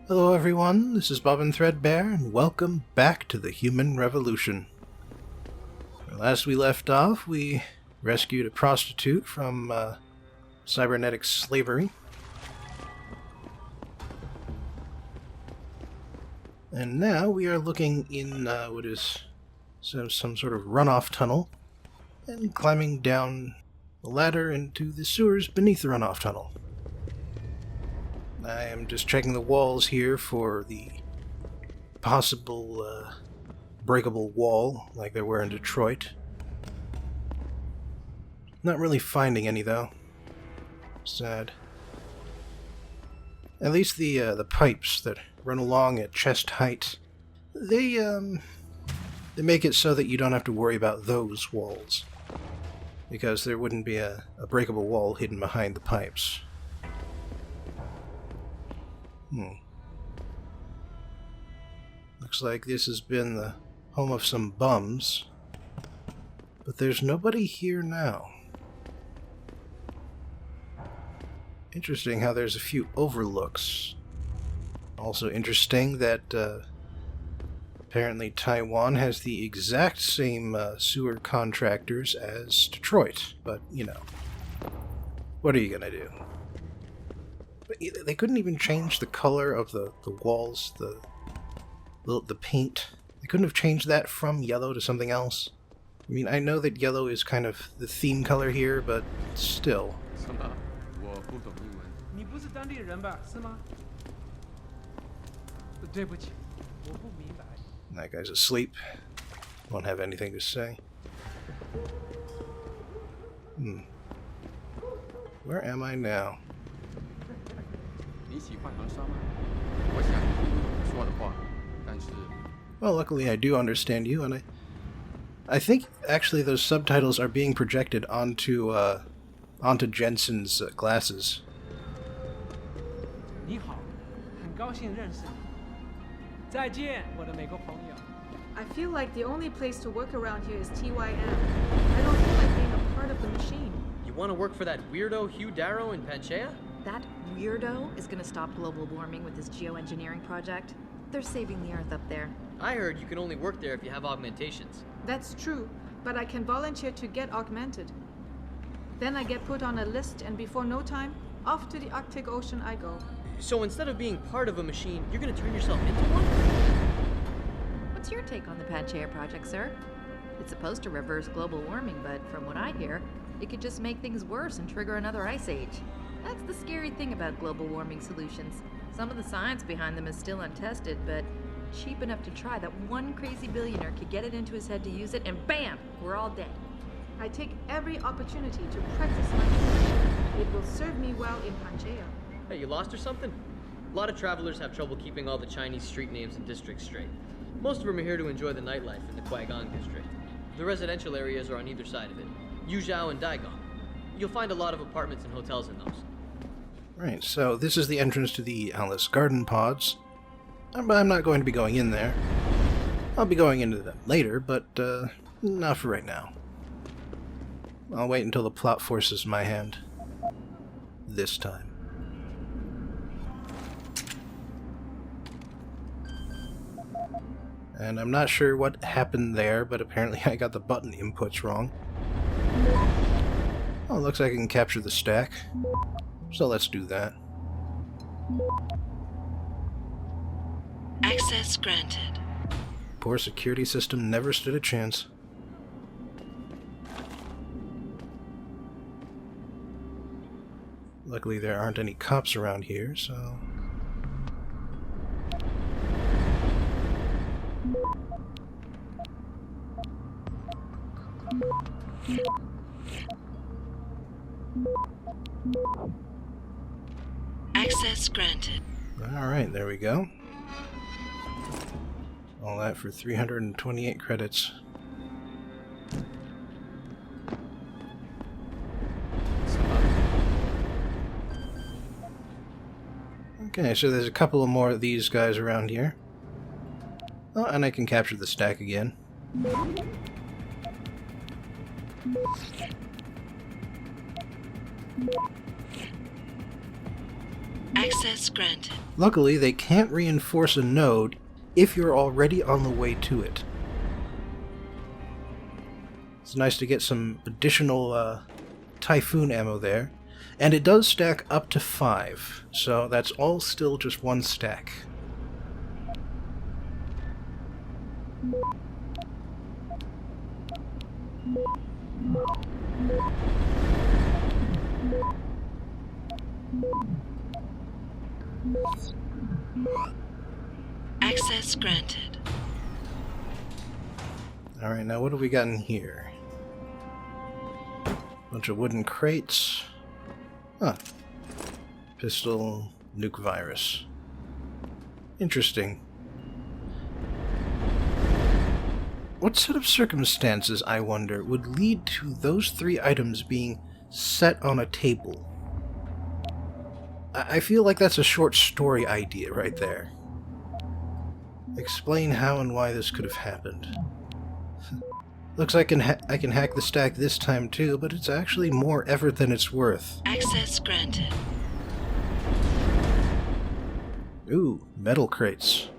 Hello everyone, this is Bobbin Threadbare, and welcome back to the Human Revolution. Last we left off, we rescued a prostitute from cybernetic slavery. And now we are looking in what is some sort of runoff tunnel, and climbing down the ladder into the sewers beneath the runoff tunnel. I am just checking the walls here for the possible breakable wall, like there were in Detroit. Not really finding any, though. Sad. At least the pipes that run along at chest height, they make it so that you don't have to worry about those walls, because there wouldn't be a breakable wall hidden behind the pipes. Looks like this has been the home of some bums, but there's nobody here now. Interesting how there's a few overlooks. Also interesting that apparently Taiwan has the exact same sewer contractors as Detroit, but you know, what are you gonna do? They couldn't even change the color of the walls, the paint. They couldn't have changed that from yellow to something else. I mean, I know that yellow is kind of the theme color here, but still. That guy's asleep. Won't have anything to say. Where am I now? Well, luckily I do understand you, and I think actually those subtitles are being projected onto Jensen's glasses. I feel like the only place to work around here is TYM. I don't feel like being a part of the machine. You want to work for that weirdo Hugh Darrow in Panchaea? That weirdo is going to stop global warming with his geoengineering project. They're saving the Earth up there. I heard you can only work there if you have augmentations. That's true, but I can volunteer to get augmented. Then I get put on a list, and before no time, off to the Arctic Ocean I go. So instead of being part of a machine, you're going to turn yourself into one? What's your take on the Panchaea project, sir? It's supposed to reverse global warming, but from what I hear, it could just make things worse and trigger another ice age. That's the scary thing about global warming solutions. Some of the science behind them is still untested, but cheap enough to try that one crazy billionaire could get it into his head to use it, and bam! We're all dead. I take every opportunity to practice my English. It will serve me well in Panchaea. Hey, you lost or something? A lot of travelers have trouble keeping all the Chinese street names and districts straight. Most of them are here to enjoy the nightlife in the Guigang district. The residential areas are on either side of it, Yuzhou and Daigong. You'll find a lot of apartments and hotels in those. Right, so this is the entrance to the Alice Garden Pods. But I'm not going to be going in there. I'll be going into them later, but not for right now. I'll wait until the plot forces my hand. This time. And I'm not sure what happened there, but apparently I got the button inputs wrong. Oh, looks like I can capture the stack. So let's do that. Access granted. Poor security system never stood a chance. Luckily there aren't any cops around here, so... Access granted. Alright, there we go. All that for 328 credits. Okay, so there's a couple of more of these guys around here. Oh, and I can capture the stack again. Access granted. Luckily, they can't reinforce a node if you're already on the way to it. It's nice to get some additional Typhoon ammo there. And it does stack up to 5, so that's all still just 1 stack. Access granted. Alright, now what have we got in here? Bunch of wooden crates. Huh. Pistol, nuke virus. Interesting. What set of circumstances, I wonder, would lead to those 3 items being set on a table? I feel like that's a short story idea right there. Explain how and why this could have happened. Looks like I can hack the stack this time too, but it's actually more effort than it's worth. Access granted. Ooh, metal crates.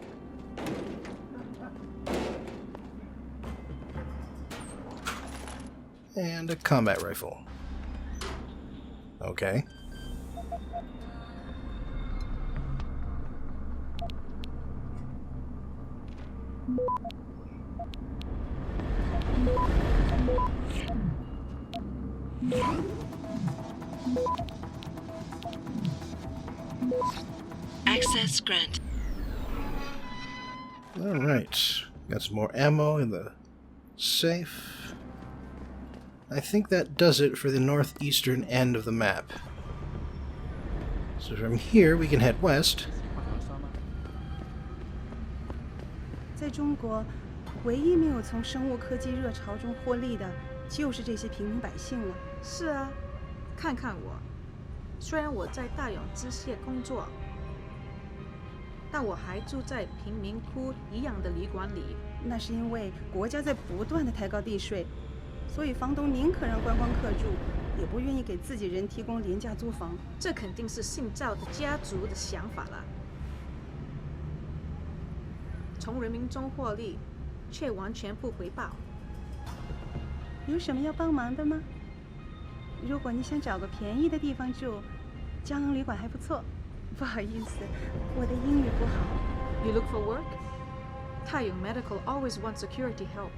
And a combat rifle. Okay. Access granted. Alright. Got some more ammo in the safe. I think that does it for the northeastern end of the map. So from here we can head west. 在中国，唯一没有从生物科技热潮中获利的，就是这些平民百姓了。是啊，看看我，虽然我在大勇机械工作，但我还住在贫民窟一样的旅馆里。那是因为国家在不断的抬高地税，所以房东宁可让观光客住，也不愿意给自己人提供廉价租房。这肯定是姓赵的家族的想法了。从人民中获利，却完全不回报。有什么要帮忙的吗？如果你想找个便宜的地方住，江阳旅馆还不错。不好意思，我的英语不好。You look for work? Taiyong Medical always wants security help,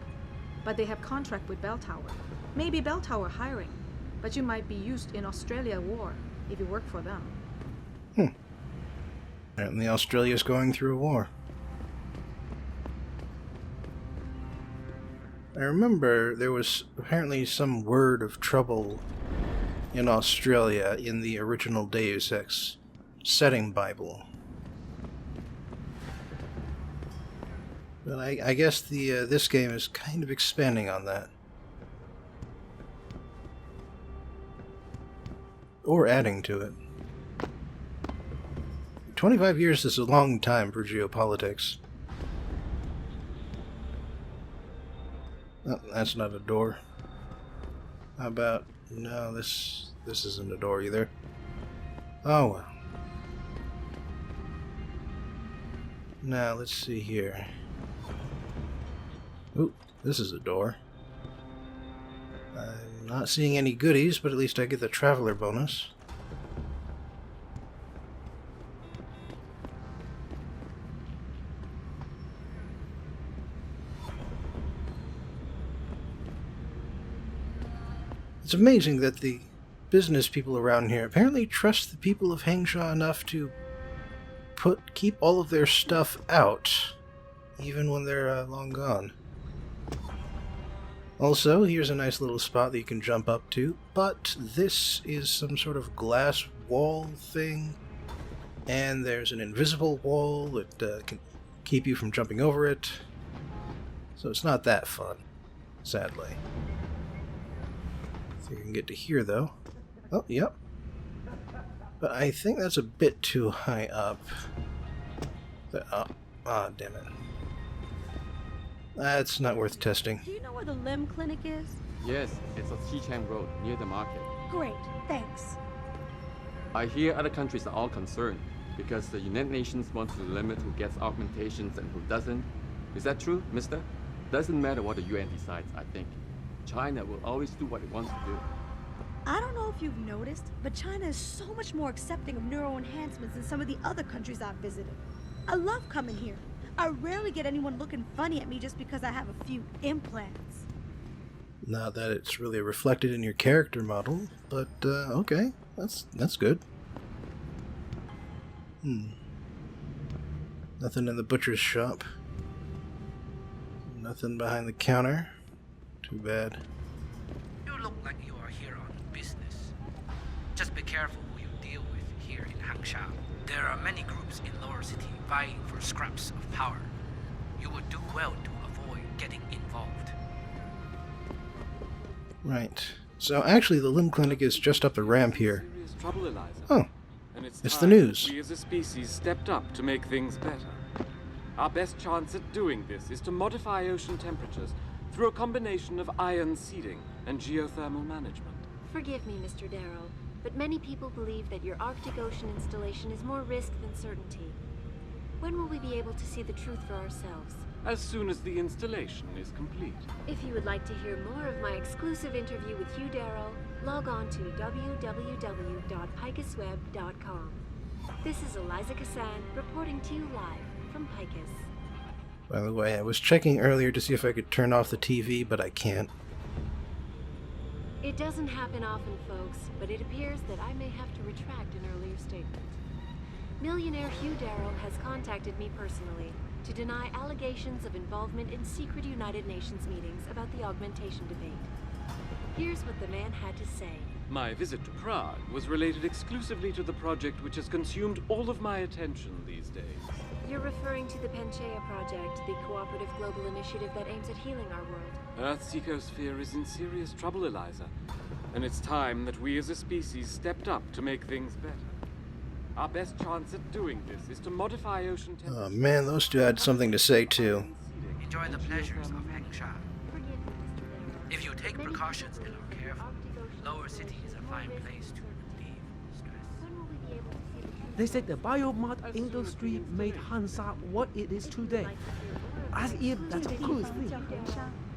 but they have contract with Belltower. Maybe Belltower hiring, but you might be used in Australia war if you work for them. Apparently Australia's going through a war. I remember there was apparently some word of trouble in Australia in the original Deus Ex setting Bible. But I guess this game is kind of expanding on that. Or adding to it. 25 years is a long time for geopolitics. Oh, that's not a door. How about... No, this isn't a door either. Oh well. Now, let's see here. Ooh, this is a door. I'm not seeing any goodies, but at least I get the traveler bonus. It's amazing that the business people around here apparently trust the people of Hengsha enough to keep all of their stuff out, even when they're long gone. Also, here's a nice little spot that you can jump up to, but this is some sort of glass wall thing, and there's an invisible wall that can keep you from jumping over it, so it's not that fun, sadly. I think I can get to here, though. Oh, yep. But I think that's a bit too high up. Damn it. That's not worth testing. Do you know where the limb clinic is? Yes, it's on Xichang Road, near the market. Great, thanks. I hear other countries are all concerned because the United Nations wants to limit who gets augmentations and who doesn't. Is that true, mister? Doesn't matter what the UN decides, I think. China will always do what it wants to do. I don't know if you've noticed, but China is so much more accepting of neural enhancements than some of the other countries I've visited. I love coming here. I rarely get anyone looking funny at me just because I have a few implants. Not that it's really reflected in your character model, but okay, that's good. Nothing in the butcher's shop. Nothing behind the counter. Too bad. You look like you are here on business. Just be careful who you deal with here in Hengsha. There are many groups in Lower City vying for scraps of power. You would do well to avoid getting involved. Right. So actually the limb clinic is just up the ramp here. Trouble, Eliza. Oh. And It's the time news. We as a species stepped up to make things better. Our best chance at doing this is to modify ocean temperatures through a combination of ion seeding and geothermal management. Forgive me, Mr. Darrow, but many people believe that your Arctic Ocean installation is more risk than certainty. When will we be able to see the truth for ourselves? As soon as the installation is complete. If you would like to hear more of my exclusive interview with Hugh Darrow, log on to www.picusweb.com. This is Eliza Cass reporting to you live from Picus. By the way, I was checking earlier to see if I could turn off the TV, but I can't. It doesn't happen often, folks, but it appears that I may have to retract an earlier statement. Millionaire Hugh Darrow has contacted me personally to deny allegations of involvement in secret United Nations meetings about the augmentation debate. Here's what the man had to say. My visit to Prague was related exclusively to the project which has consumed all of my attention these days. You're referring to the Panchaea Project, the cooperative global initiative that aims at healing our world. Earth's ecosphere is in serious trouble, Eliza. And it's time that we as a species stepped up to make things better. Our best chance at doing this is to modify ocean temperatures. Oh man, those two had something to say too. Enjoy the pleasures of Hengsha. If you take precautions and are careful, Lower City is a fine place to relieve stress. They said the biomod industry made Hansa what it is today. As if that's a good thing.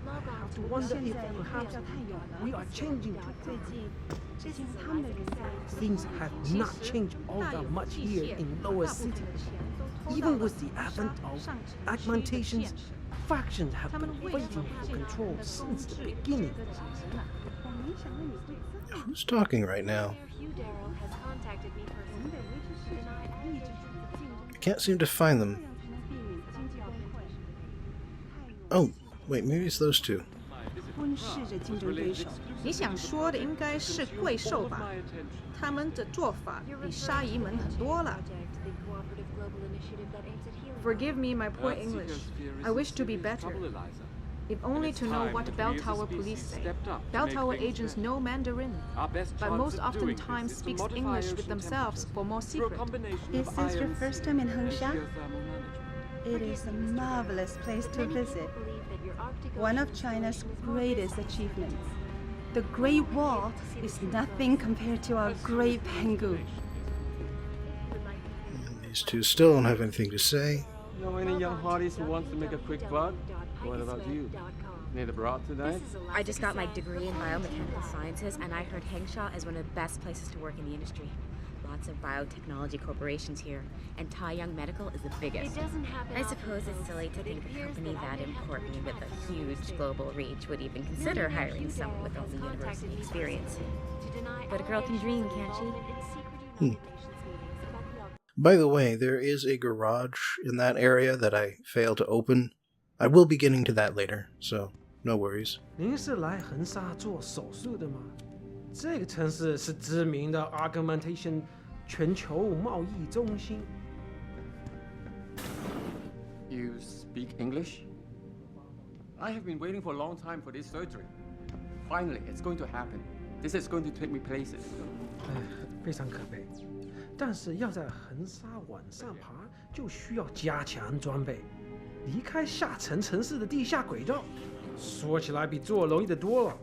I have to wonder if perhaps we are changing too. Things have not changed all that much here in Lower City. Even with the advent of augmentations, factions have been fighting for control since the beginning. Who's talking right now? I can't seem to find them. Oh, wait, maybe it's those two. 你想说的应该是怪兽吧？他们的做法比鲨鱼们很多了。Forgive me my poor English. I wish to be better. If only to know what Belltower police say. Belltower agents know Mandarin, but most often times speaks English with themselves for more secret. Is this your first time in Hengsha? It is a marvelous place to visit. One of China's greatest achievements. The Great Wall is nothing compared to our Great Pengu. These two still don't have anything to say. Know any young hearties who wants to make a quick buck? What about you? Need a broad tonight? I just got my degree in biomechanical sciences, and I heard Hengsha is one of the best places to work in the industry. Lots of biotechnology corporations here, and Tai Young Medical is the biggest. I suppose it's silly to think a company that important with a huge global reach would even consider hiring someone with only university experience. But a girl can dream, can't she? By the way, there is a garage in that area that I failed to open. I will be getting to that later, so no worries. 您是来恒沙做手术的吗？这个城市是知名的 augmentation 全球贸易中心。You speak English? I have been waiting for a long time for this surgery. Finally, it's going to happen. This is going to take me places. 非常可悲。但是要在恒沙往上爬，就需要加强装备，离开下沉城市的地下轨道，说起来比做容易得多了。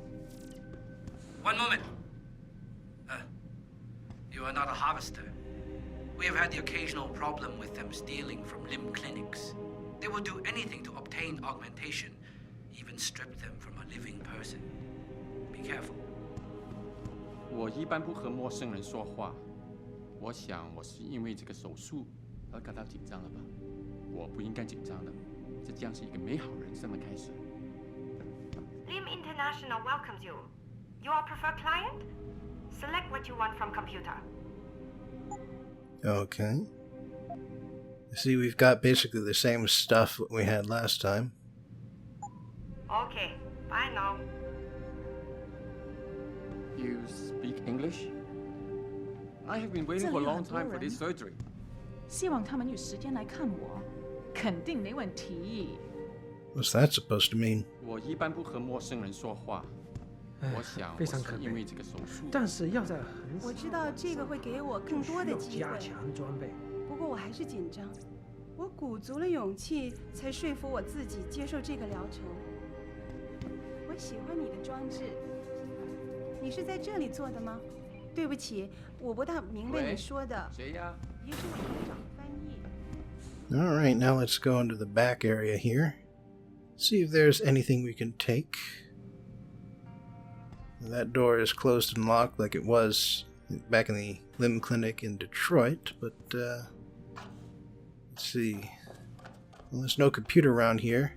One moment. You are not a harvester. We have had the occasional problem with them stealing from limb clinics. They will do anything to obtain augmentation, even strip them from a living person. Be careful. 我一般不和陌生人说话。我想我是因为这个手术而感到紧张了吧？我不应该紧张的，这将是一个美好人生的开始。Lim International welcomes you. You are preferred client? Select what you want from computer. Okay. See, we've got basically the same stuff that we had last time. Okay, bye now. You speak English? I have been waiting for a long time for this surgery. 希望他们有时间来看我，肯定没问题。 What's that supposed to mean? 我一般不和陌生人说话。我想我是因为这个手术。但是要在很我知道这个会给我更多的机会，加强装备。不过我还是紧张。我鼓足了勇气，才说服我自己接受这个疗程。我喜欢你的装置。你是在这里做的吗？对不起，我不大明白你说的。谁呀？也许我会找翻译。All right, now let's go into the back area here. See if there's anything we can take. That door is closed and locked like it was back in the limb clinic in Detroit, but let's see. Well, there's no computer around here.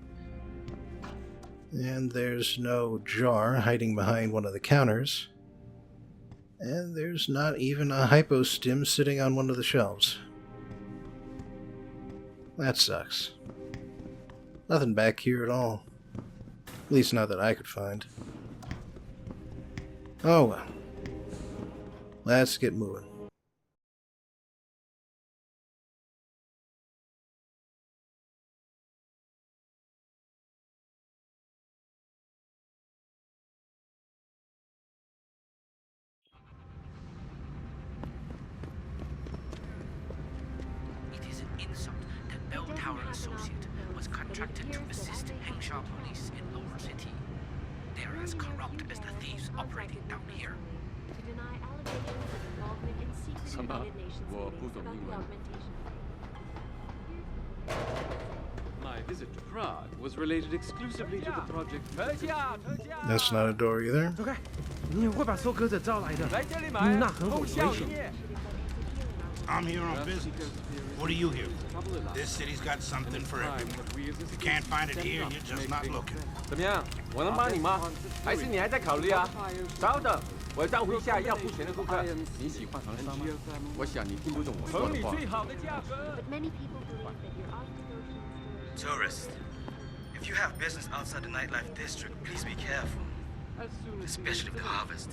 And there's no jar hiding behind one of the counters. And there's not even a hypostim sitting on one of the shelves. That sucks. Nothing back here at all. At least not that I could find. Oh well. Let's get moving. It is an insult that Belltower Associate was contracted to assist Hengsha police in Lower City. They are as corrupt as the thieves operating down here. To deny allegations of involvement in secret 什么？ United Nations 我不 meetings 懂 about 英 the 文。 augmentation. My visit to Prague was related exclusively to the project. That's not a door either. 走开！你会把收割者招来的，那很危险。 I'm here on business. What are you here for? This city's got something for everyone. You can't find it here, you're just not looking. 怎么样？我能帮你吗？还是你还在考虑啊？稍等，我招呼一下要付钱的顾客。你喜欢长沙吗？我想你听不懂我说的话。 But many people believe that your art Tourists, if you have business outside the nightlife district, please be careful. Especially the harvest.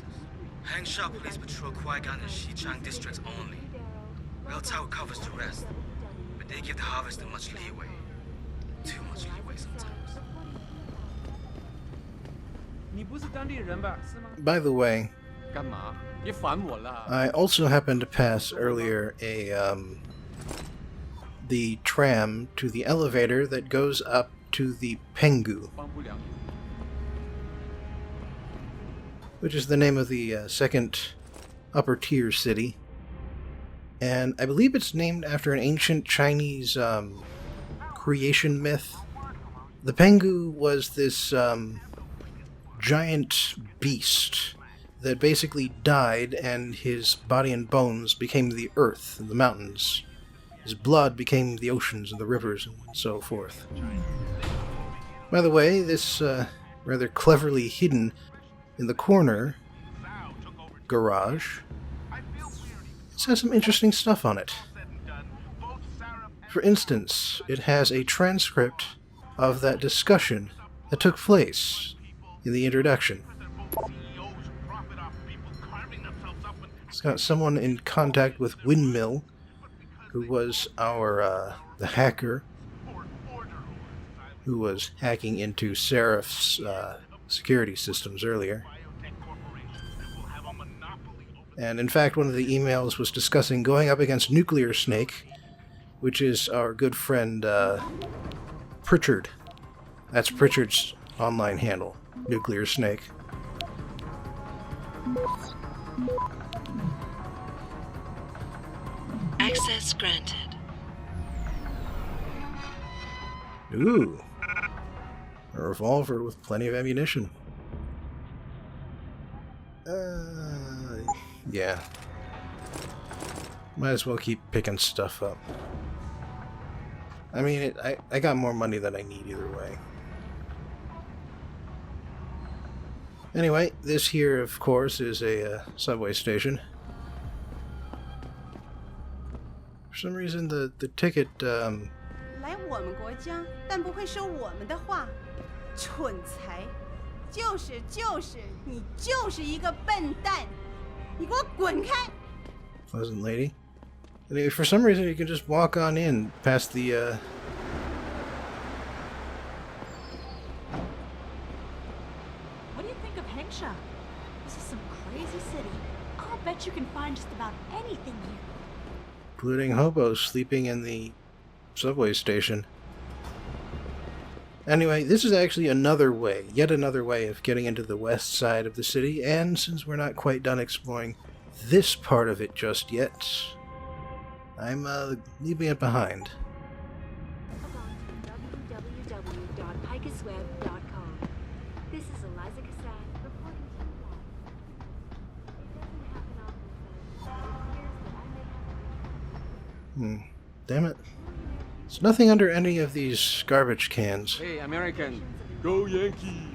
Hengsha police patrol Qui-Gon and Xichang districts only. Belltower covers the rest, but they give the harvester much leeway. Too much leeway sometimes. 你不是当地人吧？是吗？ By the way, 干嘛？别烦我啦！ I also happened to pass earlier the tram to the elevator that goes up to the Penghu, 帮不了你。 which is the name of the second upper tier city. And I believe it's named after an ancient Chinese creation myth. The Penghu was this giant beast that basically died, and his body and bones became the earth and the mountains. His blood became the oceans and the rivers and so forth. By the way, this rather cleverly hidden in the corner garage, it has some interesting stuff on it. For instance, it has a transcript of that discussion that took place in the introduction. It's got someone in contact with Windmill, who was our the hacker who was hacking into Seraph's security systems earlier. And in fact, one of the emails was discussing going up against Nuclear Snake, which is our good friend Pritchard. That's Pritchard's online handle, Nuclear Snake. Access granted. Ooh. A revolver with plenty of ammunition. Yeah. Might as well keep picking stuff up. I mean, I got more money than I need either way. Anyway, this here, of course, is a subway station. For some reason, the ticket, 来我们国家，但不会说我们的话，蠢材，就是你就是一个笨蛋，你给我滚开！ Pleasant lady. Anyway, for some reason, you can just walk on in past the, What do you think of Hengsha? This is some crazy city. I'll bet you can find just about anything here. including hobos sleeping in the subway station. Anyway, this is actually another way, yet another way of getting into the west side of the city, and since we're not quite done exploring this part of it just yet, I'm leaving it behind. www.picusweb.com. This is Eliza Cass reporting to you live. It doesn't happen often, folks, but it appears that I may have to Damn it. There's nothing under any of these garbage cans. Hey, American, go Yankees!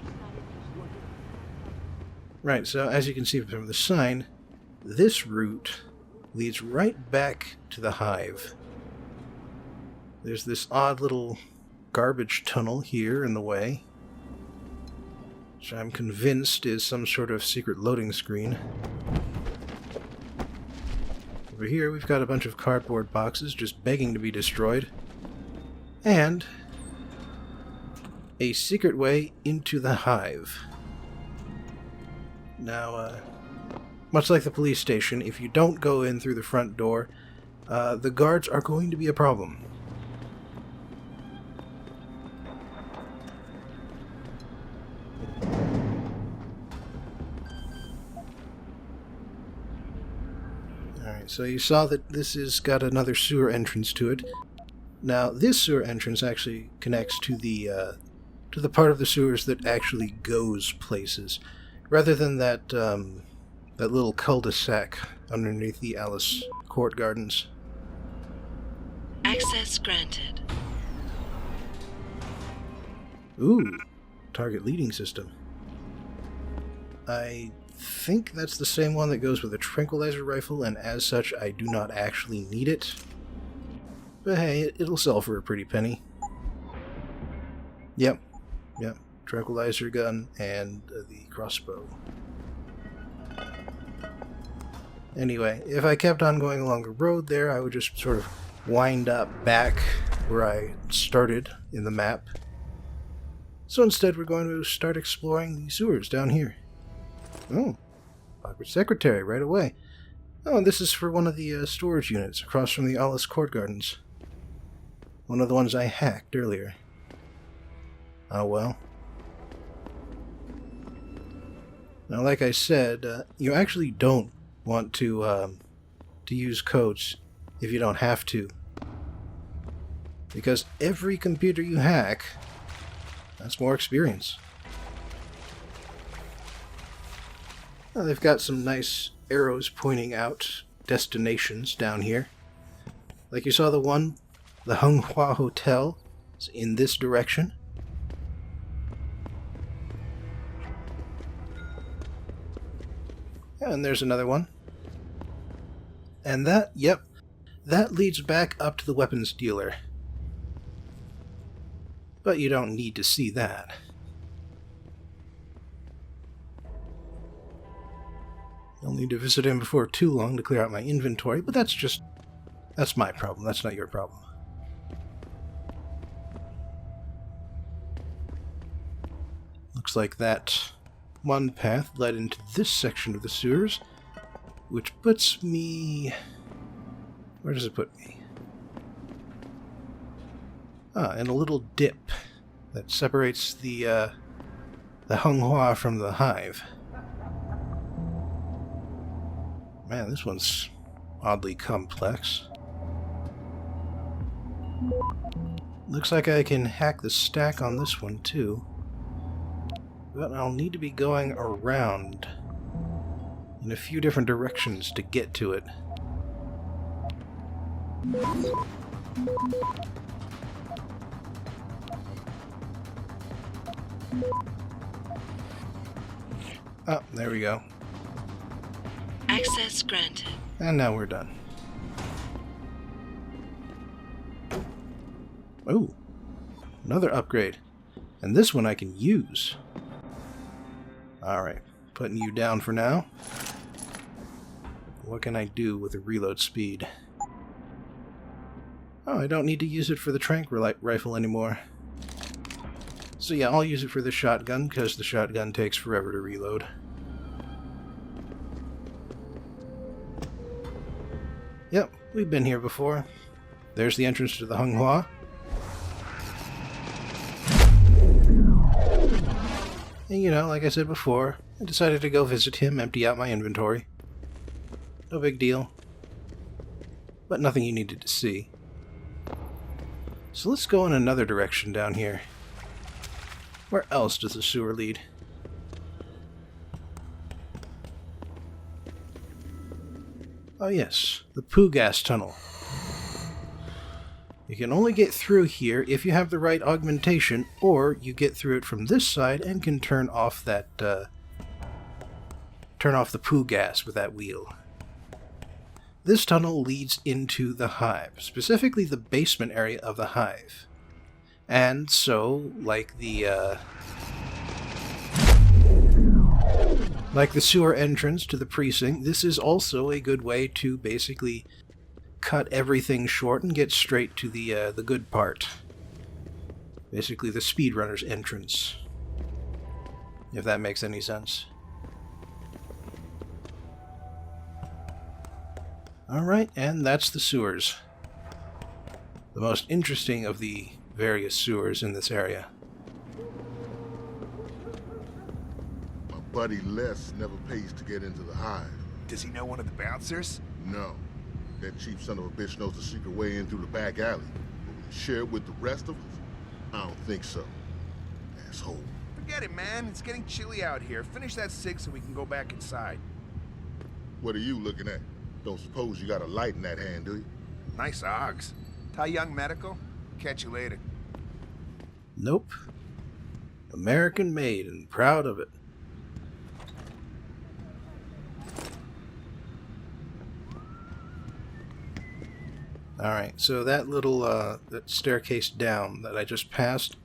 Right, so as you can see from the sign, this route leads right back to the Hive. There's this odd little garbage tunnel here in the way, which I'm convinced is some sort of secret loading screen. Over here we've got a bunch of cardboard boxes just begging to be destroyed. And a secret way into the Hive. Now, much like the police station, if you don't go in through the front door, the guards are going to be a problem. Alright, so you saw that this has got another sewer entrance to it. Now, this sewer entrance actually connects to the part of the sewers that actually goes places, rather than that that little cul-de-sac underneath the Alice Court Gardens. Access granted. Ooh, target leading system. I think that's the same one that goes with a tranquilizer rifle, and as such, I do not actually need it. But hey, it'll sell for a pretty penny. Yep. Tranquilizer gun and the crossbow. Anyway, if I kept on going along the road there, I would just sort of wind up back where I started in the map. So instead, we're going to start exploring the sewers down here. Oh, Corporate Secretary right away. Oh, and this is for one of the storage units across from the Alice Court Gardens. One of the ones I hacked earlier. Oh well. Now, like I said, you actually don't want to use codes if you don't have to. Because every computer you hack, that's more experience. Now, they've got some nice arrows pointing out destinations down here. Like you saw the one, the Hengsha Hotel, is in this direction. And there's another one. And that, yep, that leads back up to the weapons dealer. But you don't need to see that. I'll need to visit him before too long to clear out my inventory, but that's my problem, that's not your problem. Looks like that one path led into this section of the sewers, which puts me... Where does it put me? In a little dip that separates the Hengsha from the Hive. Man, this one's oddly complex. Looks like I can hack the stack on this one too. But I'll need to be going around in a few different directions to get to it. Oh, there we go. Access granted. And now we're done. Oh, another upgrade. And this one I can use. Alright, putting you down for now. What can I do with the reload speed? Oh, I don't need to use it for the tranq rifle anymore. So yeah, I'll use it for the shotgun, because the shotgun takes forever to reload. Yep, we've been here before. There's the entrance to the Hunghua. And you know, like I said before, I decided to go visit him, empty out my inventory. No big deal. But nothing you needed to see. So let's go in another direction down here. Where else does the sewer lead? Oh yes, the poo gas tunnel. You can only get through here if you have the right augmentation, or you get through it from this side and can turn off that, turn off the poo gas with that wheel. This tunnel leads into the Hive, specifically the basement area of the Hive. And so, like the sewer entrance to the precinct, this is also a good way to basically cut everything short and get straight to the good part. Basically the speedrunner's entrance. If that makes any sense. Alright, and that's the sewers. The most interesting of the various sewers in this area. My buddy Les never pays to get into the Hive. Does he know one of the bouncers? No. That cheap son of a bitch knows the secret way in through the back alley. But will he share it with the rest of us? I don't think so. Asshole. Forget it, man. It's getting chilly out here. Finish that cig so we can go back inside. What are you looking at? Don't suppose you got a light in that hand, do you? Nice ogs. Tai Young Medical? Catch you later. Nope. American made and proud of it. Alright, so that little that staircase down that I just passed,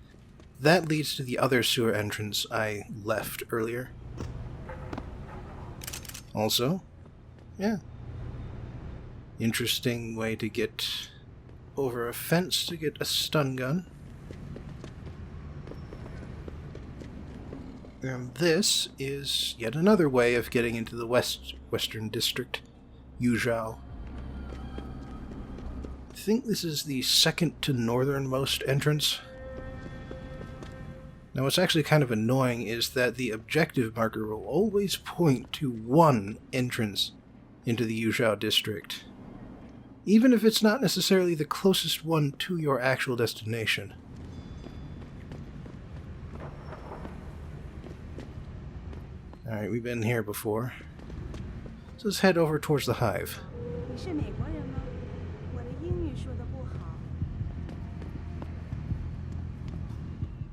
that leads to the other sewer entrance I left earlier. Also, yeah. Interesting way to get over a fence to get a stun gun. And this is yet another way of getting into the Western District, Yuzhou. I think this is the second to northernmost entrance. Now what's actually kind of annoying is that the objective marker will always point to one entrance into the Yuzhou District, even if it's not necessarily the closest one to your actual destination. Alright, we've been here before. So let's head over towards the Hive.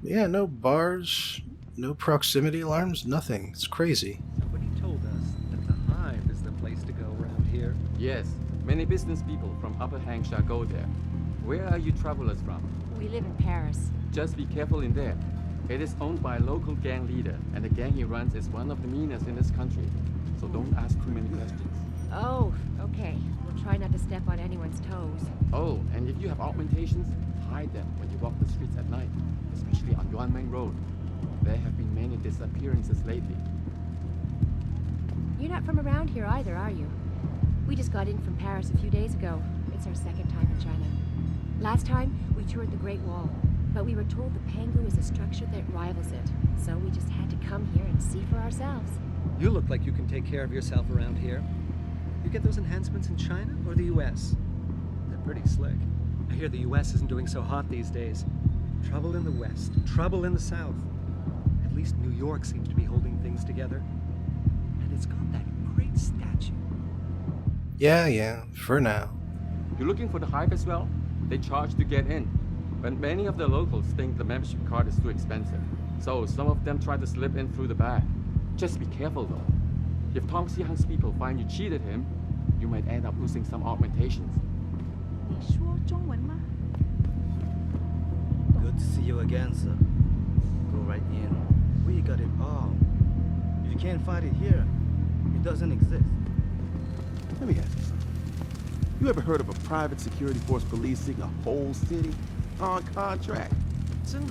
Yeah, no bars, no proximity alarms, nothing. It's crazy. Somebody told us that the Hive is the place to go around here. Yes, many business people from Upper Hengsha go there. Where are you travelers from? We live in Paris. Just be careful in there. It is owned by a local gang leader, and the gang he runs is one of the meanest in this country. So don't ask too many questions. Oh, okay. We'll try not to step on anyone's toes. Oh, and if you have augmentations, hide them when you walk the streets at night, especially on Yuanmeng Road. There have been many disappearances lately. You're not from around here either, are you? We just got in from Paris a few days ago. It's our second time in China. Last time, we toured the Great Wall, but we were told the Pangu is a structure that rivals it. So we just had to come here and see for ourselves. You look like you can take care of yourself around here. You get those enhancements in China or the US? They're pretty slick. I hear the US isn't doing so hot these days. Trouble in the West, trouble in the South. At least New York seems to be holding things together. And it's got that great statue. Yeah, for now. You're looking for the Hive as well? They charge to get in. But many of the locals think the membership card is too expensive. So some of them try to slip in through the back. Just be careful though. If Tong Xihang's people find you cheated him, you might end up losing some augmentations. 你说中文吗？ Good to see you again, sir. Go right in. We got it all. If you can't find it here, it doesn't exist. Let me ask you something. You ever heard of a private security force policing a whole city on contract?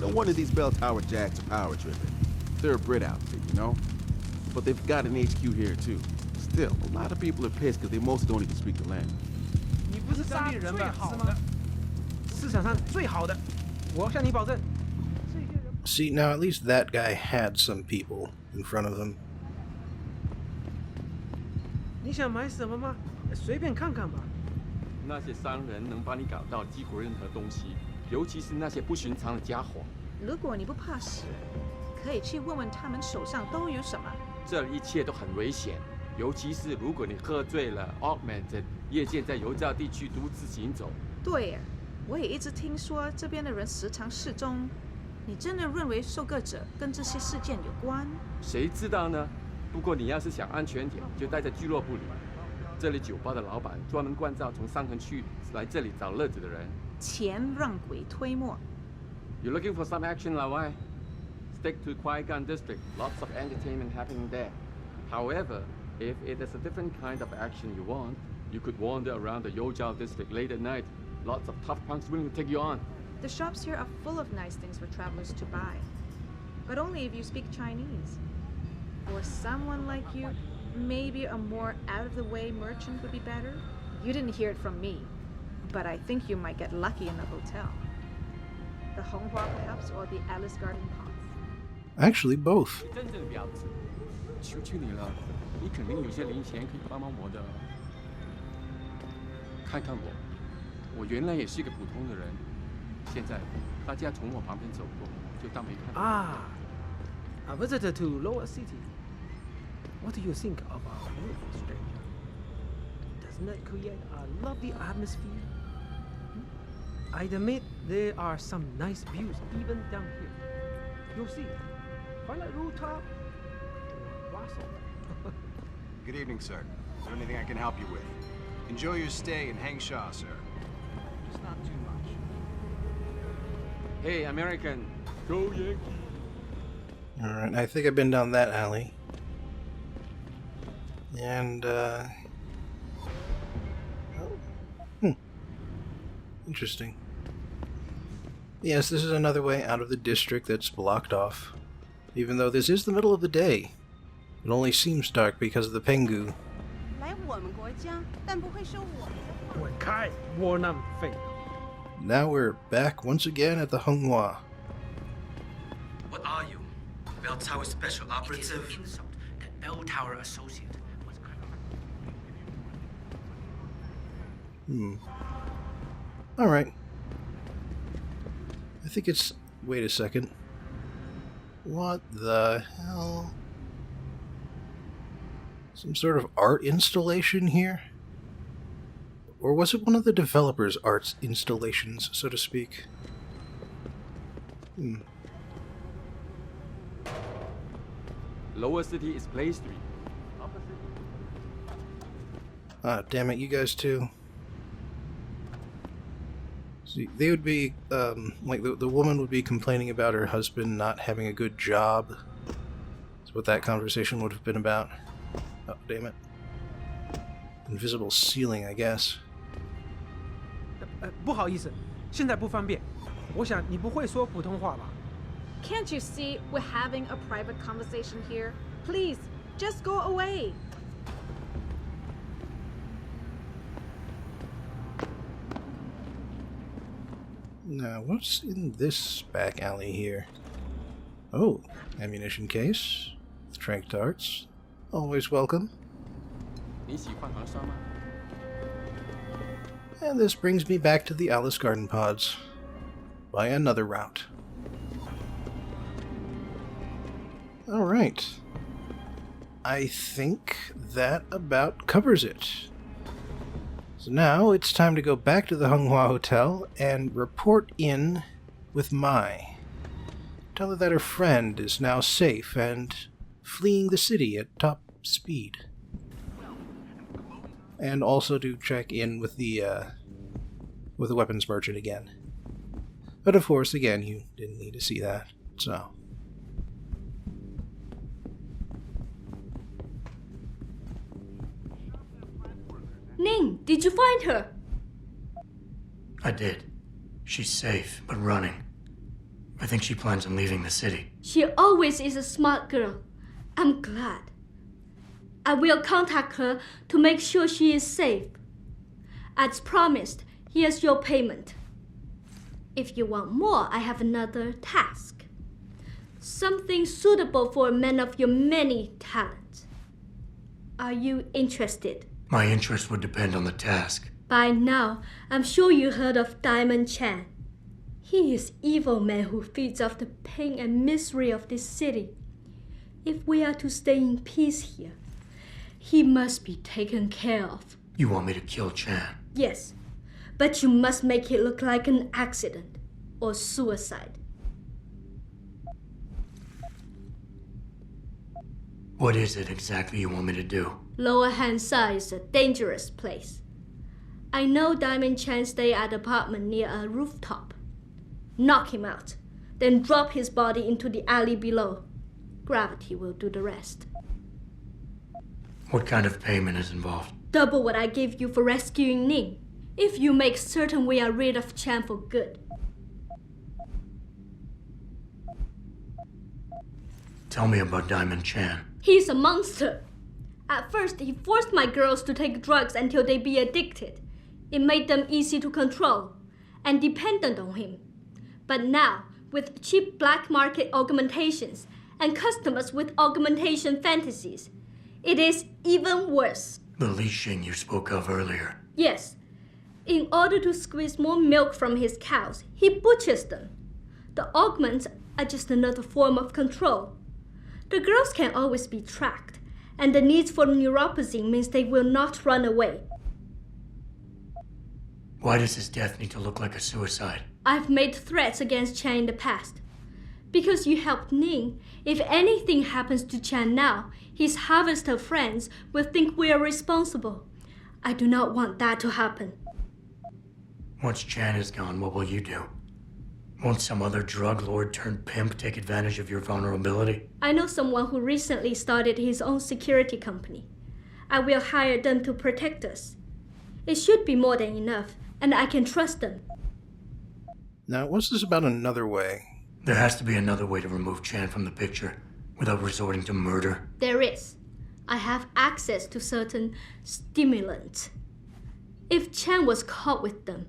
No wonder these Belltower jacks are power tripping. They're a Brit outfit, you know? But they've got an HQ here too. Still, a lot of people are pissed because they mostly don't even speak the language. 你不是当地人吧？是吗？市场上最好的，我向你保证。 See, now at least that guy had some people in front of him. 你想买什么吗？随便看看吧。那些商人能帮你搞到几乎任何东西，尤其是那些不寻常的家伙。如果你不怕死，可以去问问他们手上都有什么。这一切都很危险，尤其是如果你喝醉了 ，augmented 夜间在游教地区独自行走。对，我也一直听说这边的人时常失踪。你真的认为受害者跟这些事件有关？谁知道呢？不过你要是想安全点，就待在俱乐部里。这里酒吧的老板专门关照从上城区来这里找乐子的人。钱让鬼推磨。You're looking for some action, Lao Wai? Stick to Qui-Gon District. Lots of entertainment happening there. However, if it is a different kind of action you want, you could wander around the Youjiao District late at night. Lots of tough punks willing to take you on. The shops here are full of nice things for travelers to buy, but only if you speak Chinese. For someone like you, maybe a more out-of-the-way merchant would be better. You didn't hear it from me, but I think you might get lucky in a hotel. The Honghua perhaps, or the Alice Garden Ponds. Actually, both. 真正的婊子，求求你了，你肯定有些零钱可以帮帮我的。看看我，我原来也是一个普通的人，现在大家从我旁边走过，就当没看到。Ah, a visitor to Lower City. What do you think of our beautiful stranger? Doesn't it create a lovely atmosphere? I admit there are some nice views even down here. You'll see. Find a rooftop. Russell. Good evening, sir. Is there anything I can help you with? Enjoy your stay in Hengsha, sir. Just not too much. Hey, American. Go Yankee. Alright, I think I've been down that alley. And, interesting. Yes, this is another way out of the district that's blocked off. Even though this is the middle of the day, it only seems dark because of the Pengu. 来我们国家，但不会收我们的话。滚开，窝囊废！ Now we're back once again at the Honghua. What are you? Belltower Special Operative? It is an insult that Belltower associate was Alright. I think it's... Wait a second. What the hell? Some sort of art installation here? Or was it one of the developers' art installations, so to speak? Lower City is Play Street. Ah, damn it, you guys too. See, they would be, like, the woman would be complaining about her husband not having a good job. That's what that conversation would have been about. Oh, damn it. Invisible ceiling, I guess. 不好意思，现在不方便。我想你不会说普通话吧？ Can't you see we're having a private conversation here? Please, just go away. Now, what's in this back alley here? Oh, ammunition case. Trank darts. Always welcome. And this brings me back to the Alice Garden Pods by another route. Alright. I think that about covers it. So now it's time to go back to the Hunghua Hotel and report in with Mai. Tell her that her friend is now safe and fleeing the city at top speed. And also to check in with the weapons merchant again. But of course, again, you didn't need to see that, so. Ning, did you find her? I did. She's safe, but running. I think she plans on leaving the city. She always is a smart girl. I'm glad. I will contact her to make sure she is safe. As promised, here's your payment. If you want more, I have another task. Something suitable for a man of your many talents. Are you interested? My interest would depend on the task. By now, I'm sure you heard of Diamond Chan. He is evil man who feeds off the pain and misery of this city. If we are to stay in peace here, he must be taken care of. You want me to kill Chan? Yes, but you must make it look like an accident or suicide. What is it exactly you want me to do? Lower Hengsha is a dangerous place. I know Diamond Chan stay at an apartment near a rooftop. Knock him out, then drop his body into the alley below. Gravity will do the rest. What kind of payment is involved? Double what I gave you for rescuing Ning, if you make certain we are rid of Chan for good. Tell me about Diamond Chan. He's a monster. At first, he forced my girls to take drugs until they be addicted. It made them easy to control and dependent on him. But now, with cheap black market augmentations and customers with augmentation fantasies, it is even worse. The Li Xing you spoke of earlier. Yes. In order to squeeze more milk from his cows, he butchers them. The augments are just another form of control. The girls can always be tracked, and the needs for neuropathy means they will not run away. Why does his death need to look like a suicide? I've made threats against Chan in the past. Because you helped Ning, if anything happens to Chan now, his harvester friends will think we are responsible. I do not want that to happen. Once Chan is gone, what will you do? Won't some other drug lord turned pimp take advantage of your vulnerability? I know someone who recently started his own security company. I will hire them to protect us. It should be more than enough, and I can trust them. Now, what's this about another way? There has to be another way to remove Chan from the picture without resorting to murder. There is. I have access to certain stimulants. If Chan was caught with them,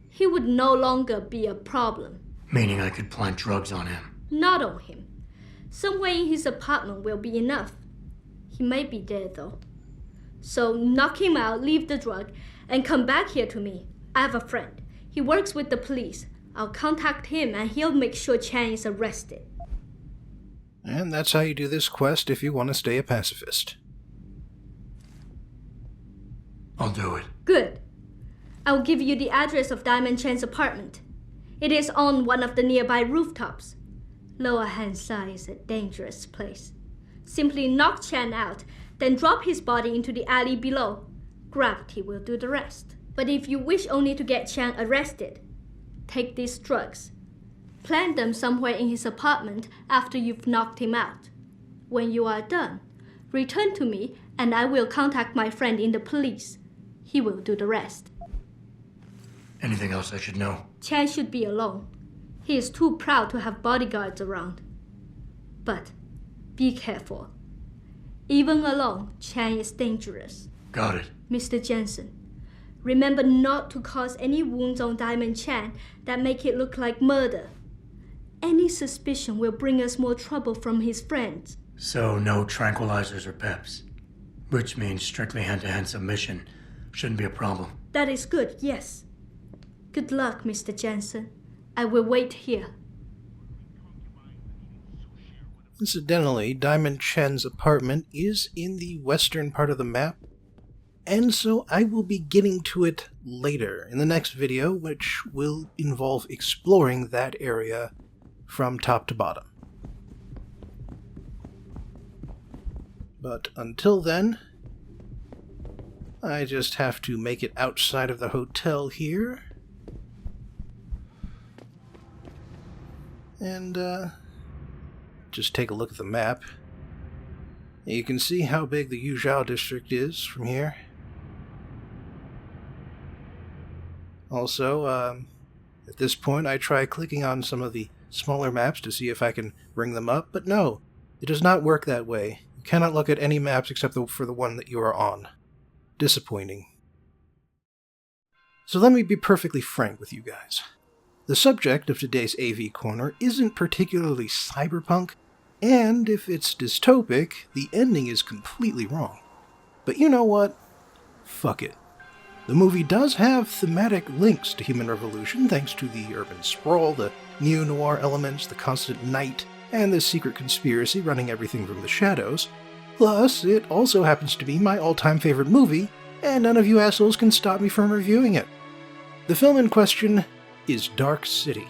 he would no longer be a problem. Meaning I could plant drugs on him? Not on him. Somewhere in his apartment will be enough. He may be dead though. So knock him out, leave the drug, and come back here to me. I have a friend. He works with the police. I'll contact him and he'll make sure Chan is arrested. And that's how you do this quest if you want to stay a pacifist. I'll do it. Good. I'll give you the address of Diamond Chan's apartment. It is on one of the nearby rooftops. Lower Hengsha is a dangerous place. Simply knock Chan out, then drop his body into the alley below. Gravity will do the rest. But if you wish only to get Chan arrested, take these drugs. Plant them somewhere in his apartment after you've knocked him out. When you are done, return to me and I will contact my friend in the police. He will do the rest. Anything else I should know? Chan should be alone. He is too proud to have bodyguards around. But be careful. Even alone, Chan is dangerous. Got it. Mr. Jensen, remember not to cause any wounds on Diamond Chan that make it look like murder. Any suspicion will bring us more trouble from his friends. So no tranquilizers or peps. Which means strictly hand-to-hand submission shouldn't be a problem. That is good, yes. Good luck, Mr. Jensen. I will wait here. Incidentally, Diamond Chen's apartment is in the western part of the map, and so I will be getting to it later in the next video, which will involve exploring that area from top to bottom. But until then, I just have to make it outside of the hotel here. And, just take a look at the map. You can see how big the Yuzhou district is from here. Also, at this point I try clicking on some of the smaller maps to see if I can bring them up, but no, it does not work that way. You cannot look at any maps except for the one that you are on. Disappointing. So let me be perfectly frank with you guys. The subject of today's AV Corner isn't particularly cyberpunk, and if it's dystopic, the ending is completely wrong. But you know what? Fuck it. The movie does have thematic links to human revolution thanks to the urban sprawl, the neo-noir elements, the constant night, and the secret conspiracy running everything from the shadows. Plus, it also happens to be my all-time favorite movie, and none of you assholes can stop me from reviewing it. The film in question is Dark City.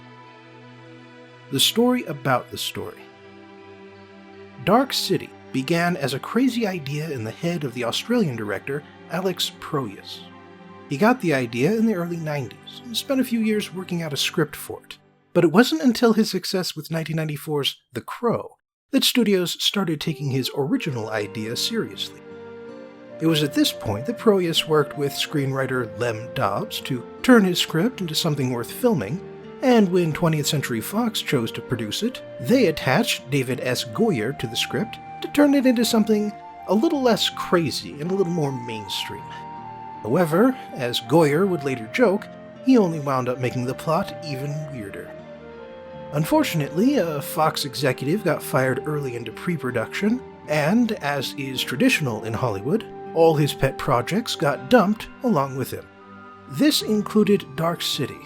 The story about the story. Dark City began as a crazy idea in the head of the Australian director Alex Proyas. He got the idea in the early 90s and spent a few years working out a script for it. But it wasn't until his success with 1994's The Crow that studios started taking his original idea seriously. It was at this point that Proyas worked with screenwriter Lem Dobbs to turn his script into something worth filming, and when 20th Century Fox chose to produce it, they attached David S. Goyer to the script to turn it into something a little less crazy and a little more mainstream. However, as Goyer would later joke, he only wound up making the plot even weirder. Unfortunately, a Fox executive got fired early into pre-production, and, as is traditional in Hollywood, all his pet projects got dumped along with him. This included Dark City,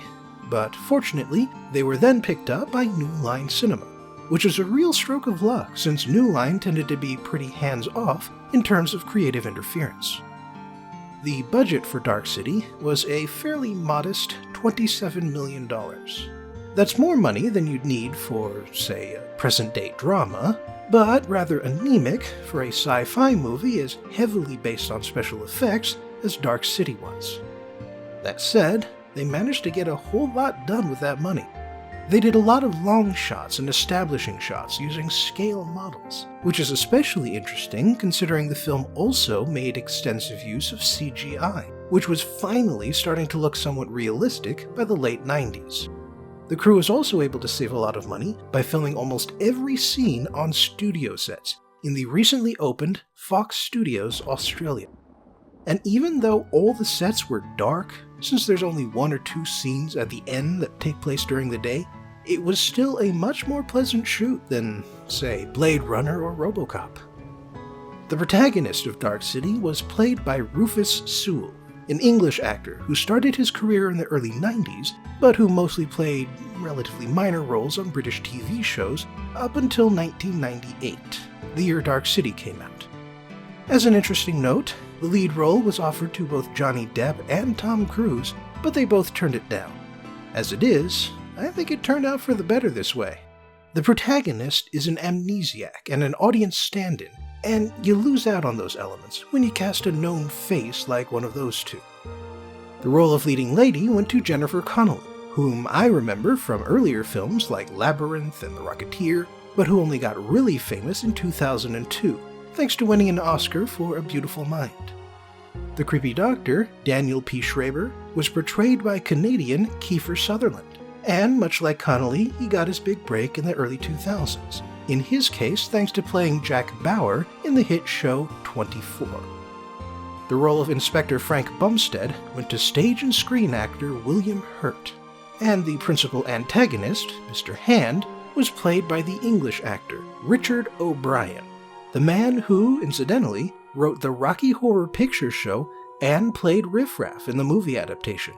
but fortunately, they were then picked up by New Line Cinema, which was a real stroke of luck since New Line tended to be pretty hands-off in terms of creative interference. The budget for Dark City was a fairly modest $27 million. That's more money than you'd need for, say, a present-day drama, but rather anemic for a sci-fi movie as heavily based on special effects as Dark City was. That said, they managed to get a whole lot done with that money. They did a lot of long shots and establishing shots using scale models, which is especially interesting considering the film also made extensive use of CGI, which was finally starting to look somewhat realistic by the late 90s. The crew was also able to save a lot of money by filming almost every scene on studio sets in the recently opened Fox Studios Australia. And even though all the sets were dark, since there's only one or two scenes at the end that take place during the day, it was still a much more pleasant shoot than, say, Blade Runner or RoboCop. The protagonist of Dark City was played by Rufus Sewell, an English actor who started his career in the early 90s, but who mostly played relatively minor roles on British TV shows up until 1998, the year Dark City came out. As an interesting note, the lead role was offered to both Johnny Depp and Tom Cruise, but they both turned it down. As it is, I think it turned out for the better this way. The protagonist is an amnesiac and an audience stand-in, and you lose out on those elements when you cast a known face like one of those two. The role of leading lady went to Jennifer Connelly, whom I remember from earlier films like Labyrinth and The Rocketeer, but who only got really famous in 2002, thanks to winning an Oscar for A Beautiful Mind. The creepy doctor, Daniel P. Schreiber, was portrayed by Canadian Kiefer Sutherland, and much like Connelly, he got his big break in the early 2000s, in his case thanks to playing Jack Bauer in the hit show 24. The role of Inspector Frank Bumstead went to stage and screen actor William Hurt, and the principal antagonist, Mr. Hand, was played by the English actor Richard O'Brien, the man who, incidentally, wrote the Rocky Horror Picture Show and played riffraff in the movie adaptation.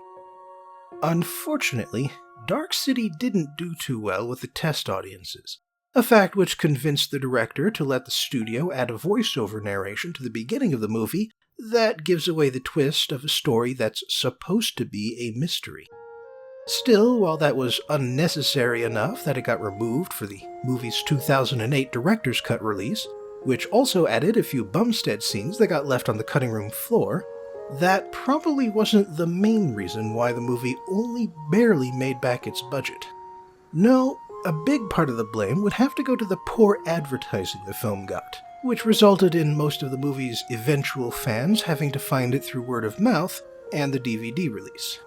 Unfortunately, Dark City didn't do too well with the test audiences, a fact which convinced the director to let the studio add a voiceover narration to the beginning of the movie that gives away the twist of a story that's supposed to be a mystery. Still, while that was unnecessary enough that it got removed for the movie's 2008 director's cut release, which also added a few Bumstead scenes that got left on the cutting room floor, that probably wasn't the main reason why the movie only barely made back its budget. No, a big part of the blame would have to go to the poor advertising the film got, which resulted in most of the movie's eventual fans having to find it through word of mouth and the DVD release.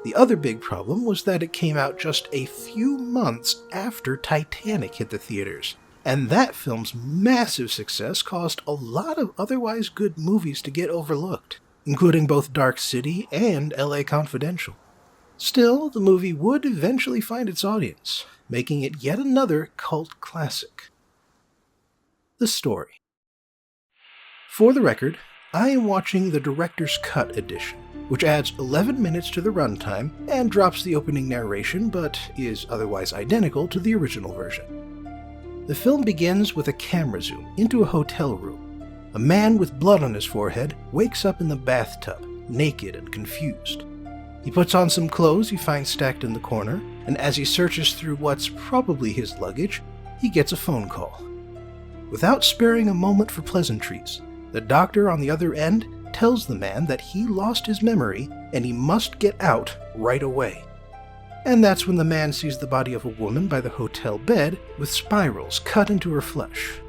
The other big problem was that it came out just a few months after Titanic hit the theaters, and that film's massive success caused a lot of otherwise good movies to get overlooked, including both Dark City and LA Confidential. Still, the movie would eventually find its audience, making it yet another cult classic. The story. For the record, I am watching the director's cut edition, which adds 11 minutes to the runtime and drops the opening narration, but is otherwise identical to the original version. The film begins with a camera zoom into a hotel room. A man with blood on his forehead wakes up in the bathtub, naked and confused. He puts on some clothes he finds stacked in the corner, and as he searches through what's probably his luggage, he gets a phone call. Without sparing a moment for pleasantries, the doctor on the other end tells the man that he lost his memory and he must get out right away. And that's when the man sees the body of a woman by the hotel bed with spirals cut into her flesh.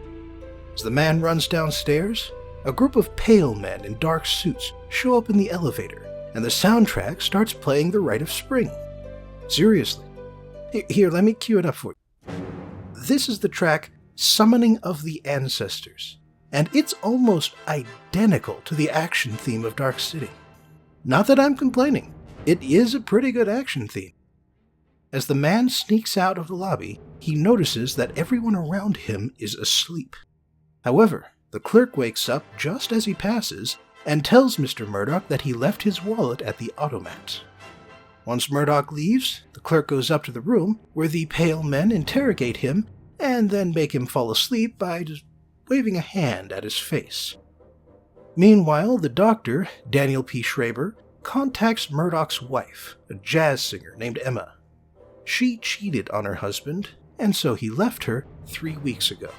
As the man runs downstairs, a group of pale men in dark suits show up in the elevator, and the soundtrack starts playing the Rite of Spring. Seriously. Here, let me cue it up for you. This is the track Summoning of the Ancestors, and it's almost identical to the action theme of Dark City. Not that I'm complaining, it is a pretty good action theme. As the man sneaks out of the lobby, he notices that everyone around him is asleep. However, the clerk wakes up just as he passes and tells Mr. Murdoch that he left his wallet at the automat. Once Murdoch leaves, the clerk goes up to the room where the pale men interrogate him and then make him fall asleep by just waving a hand at his face. Meanwhile, the doctor, Daniel P. Schreiber, contacts Murdoch's wife, a jazz singer named Emma. She cheated on her husband, and so he left her 3 weeks ago.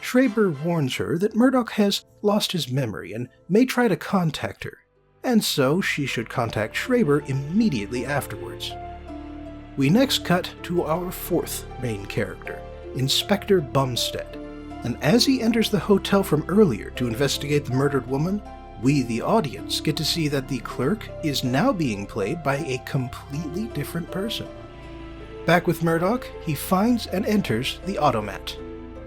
Schreiber warns her that Murdoch has lost his memory and may try to contact her, and so she should contact Schreiber immediately afterwards. We next cut to our fourth main character, Inspector Bumstead, and as he enters the hotel from earlier to investigate the murdered woman, we, the audience, get to see that the clerk is now being played by a completely different person. Back with Murdoch, he finds and enters the automat.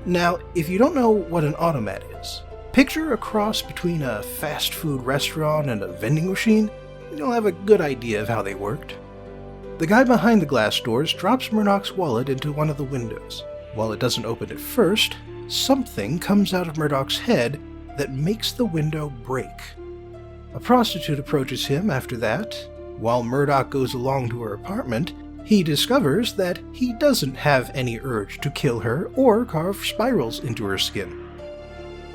Now, if you don't know what an automat is, picture a cross between a fast food restaurant and a vending machine, and you'll have a good idea of how they worked. The guy behind the glass doors drops Murdoch's wallet into one of the windows. While it doesn't open at first, something comes out of Murdoch's head that makes the window break. A prostitute approaches him after that. While Murdoch goes along to her apartment, he discovers that he doesn't have any urge to kill her or carve spirals into her skin.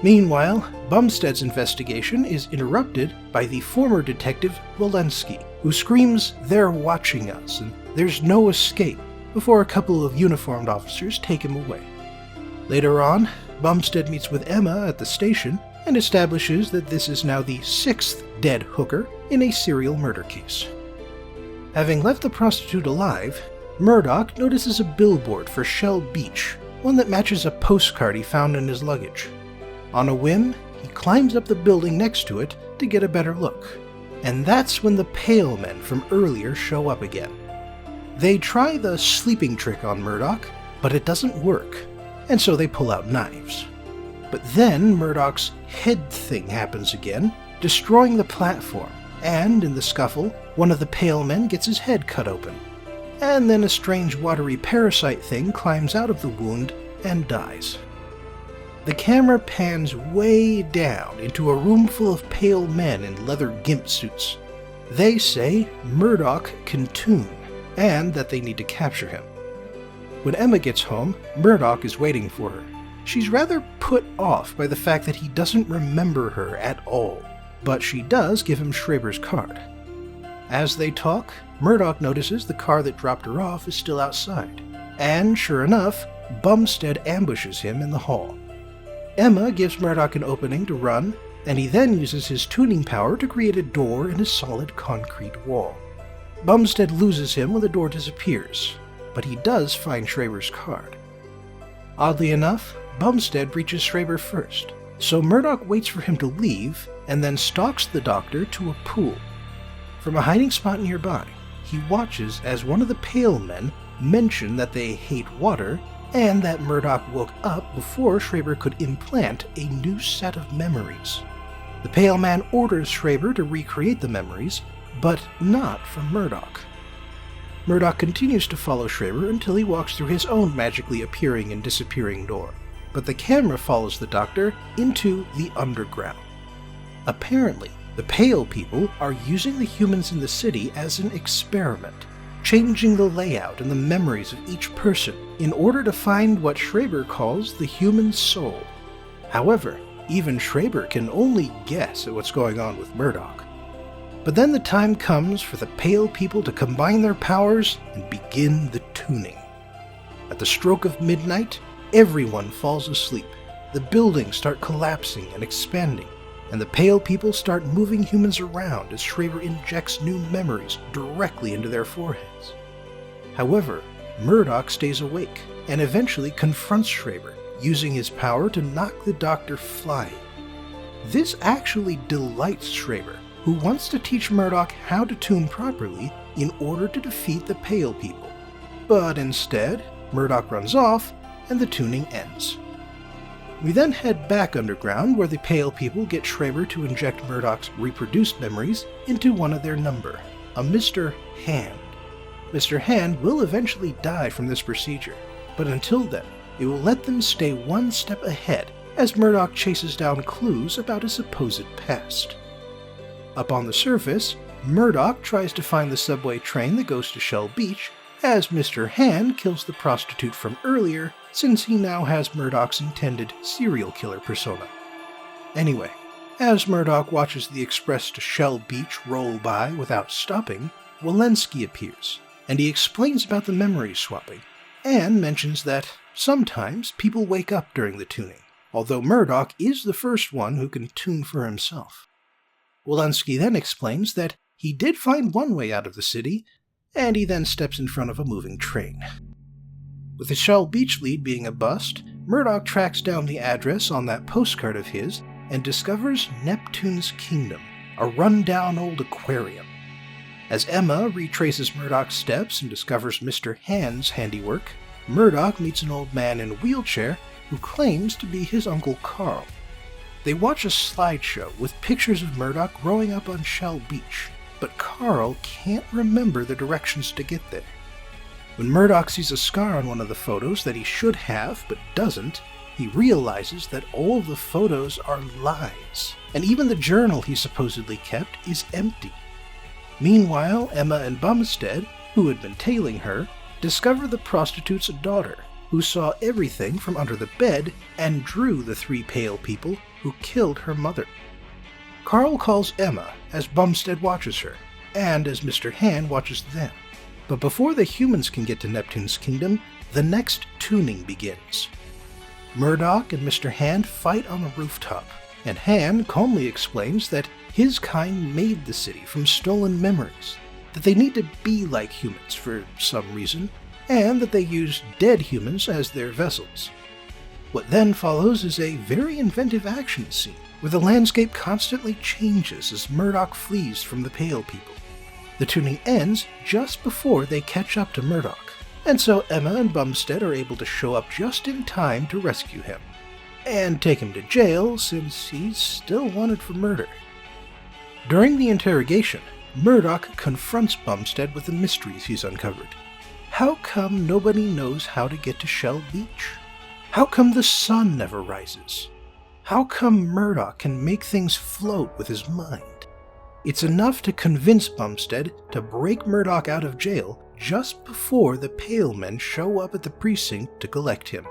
Meanwhile, Bumstead's investigation is interrupted by the former detective Walensky, who screams, "They're watching us, and there's no escape," before a couple of uniformed officers take him away. Later on, Bumstead meets with Emma at the station and establishes that this is now the 6th dead hooker in a serial murder case. Having left the prostitute alive, Murdoch notices a billboard for Shell Beach, one that matches a postcard he found in his luggage. On a whim, he climbs up the building next to it to get a better look, and that's when the pale men from earlier show up again. They try the sleeping trick on Murdoch, but it doesn't work, and so they pull out knives. But then Murdoch's head thing happens again, destroying the platform, and in the scuffle, one of the pale men gets his head cut open. And then a strange watery parasite thing climbs out of the wound and dies. The camera pans way down into a room full of pale men in leather gimp suits. They say Murdoch can tune, and that they need to capture him. When Emma gets home, Murdoch is waiting for her. She's rather put off by the fact that he doesn't remember her at all, but she does give him Schreiber's card. As they talk, Murdoch notices the car that dropped her off is still outside, and sure enough, Bumstead ambushes him in the hall. Emma gives Murdoch an opening to run, and he then uses his tuning power to create a door in a solid concrete wall. Bumstead loses him when the door disappears, but he does find Schreiber's card. Oddly enough, Bumstead reaches Schreiber first, so Murdoch waits for him to leave and then stalks the doctor to a pool. From a hiding spot nearby, he watches as one of the pale men mention that they hate water and that Murdoch woke up before Schreiber could implant a new set of memories. The pale man orders Schreiber to recreate the memories, but not from Murdoch. Murdoch continues to follow Schreiber until he walks through his own magically appearing and disappearing door, but the camera follows the doctor into the underground. Apparently, the pale people are using the humans in the city as an experiment, changing the layout and the memories of each person in order to find what Schreiber calls the human soul. However, even Schreiber can only guess at what's going on with Murdoch. But then the time comes for the pale people to combine their powers and begin the tuning. At the stroke of midnight, everyone falls asleep. The buildings start collapsing and expanding, and the pale people start moving humans around as Schreiber injects new memories directly into their foreheads. However, Murdoch stays awake and eventually confronts Schreiber, using his power to knock the doctor flying. This actually delights Schreiber, who wants to teach Murdoch how to tune properly in order to defeat the pale people. But instead, Murdoch runs off and the tuning ends. We then head back underground where the pale people get Schreiber to inject Murdoch's reproduced memories into one of their number, a Mr. Hand. Mr. Hand will eventually die from this procedure, but until then, it will let them stay one step ahead as Murdoch chases down clues about his supposed past. Up on the surface, Murdoch tries to find the subway train that goes to Shell Beach, as Mr. Hand kills the prostitute from earlier, since he now has Murdoch's intended serial killer persona. Anyway, as Murdoch watches the express to Shell Beach roll by without stopping, Walensky appears, and he explains about the memory swapping, and mentions that sometimes people wake up during the tuning, although Murdoch is the first one who can tune for himself. Walensky then explains that he did find one way out of the city, and he then steps in front of a moving train. With the Shell Beach lead being a bust, Murdoch tracks down the address on that postcard of his and discovers Neptune's Kingdom, a run-down old aquarium. As Emma retraces Murdoch's steps and discovers Mr. Hand's handiwork, Murdoch meets an old man in a wheelchair who claims to be his Uncle Carl. They watch a slideshow with pictures of Murdoch growing up on Shell Beach, but Carl can't remember the directions to get there. When Murdoch sees a scar on one of the photos that he should have but doesn't, he realizes that all of the photos are lies, and even the journal he supposedly kept is empty. Meanwhile, Emma and Bumstead, who had been tailing her, discover the prostitute's daughter, who saw everything from under the bed and drew the three pale people who killed her mother. Carl calls Emma as Bumstead watches her, and as Mr. Hand watches them. But before the humans can get to Neptune's Kingdom, the next tuning begins. Murdoch and Mr. Hand fight on a rooftop, and Hand calmly explains that his kind made the city from stolen memories, that they need to be like humans for some reason, and that they use dead humans as their vessels. What then follows is a very inventive action scene, where the landscape constantly changes as Murdoch flees from the pale people. The tuning ends just before they catch up to Murdoch, and so Emma and Bumstead are able to show up just in time to rescue him, and take him to jail since he's still wanted for murder. During the interrogation, Murdoch confronts Bumstead with the mysteries he's uncovered. How come nobody knows how to get to Shell Beach? How come the sun never rises? How come Murdoch can make things float with his mind? It's enough to convince Bumstead to break Murdoch out of jail just before the Pale Men show up at the precinct to collect him.